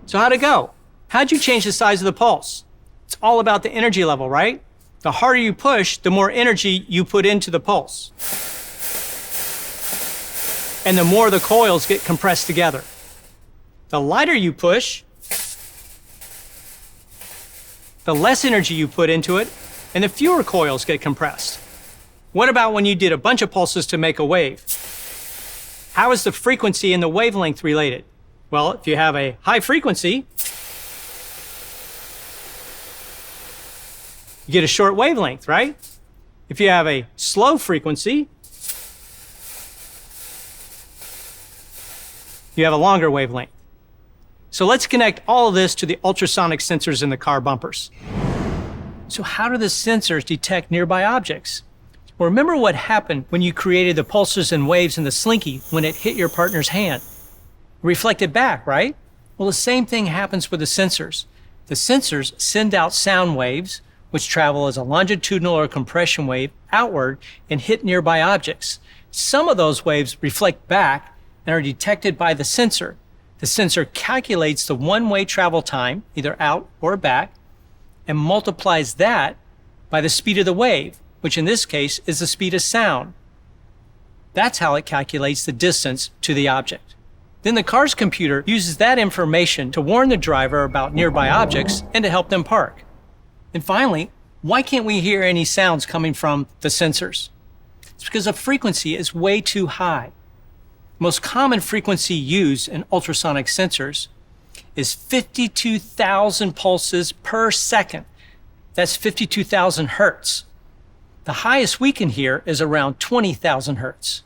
So how'd it go? How'd you change the size of the pulse? It's all about the energy level, right? The harder you push, the more energy you put into the pulse. And the more the coils get compressed together. The lighter you push, the less energy you put into it, and the fewer coils get compressed. What about when you did a bunch of pulses to make a wave? How is the frequency and the wavelength related? Well, if you have a high frequency, you get a short wavelength, right? If you have a slow frequency, you have a longer wavelength. So let's connect all of this to the ultrasonic sensors in the car bumpers. So how do the sensors detect nearby objects? Well, remember what happened when you created the pulses and waves in the Slinky when it hit your partner's hand. It reflected back, right? Well, the same thing happens with the sensors. The sensors send out sound waves, which travel as a longitudinal or compression wave outward and hit nearby objects. Some of those waves reflect back and are detected by the sensor. The sensor calculates the one-way travel time, either out or back, and multiplies that by the speed of the wave, which in this case is the speed of sound. That's how it calculates the distance to the object. Then the car's computer uses that information to warn the driver about nearby objects and to help them park. And finally, why can't we hear any sounds coming from the sensors? It's because the frequency is way too high. The most common frequency used in ultrasonic sensors is 52,000 pulses per second. That's 52,000 hertz. The highest we can hear is around 20,000 hertz.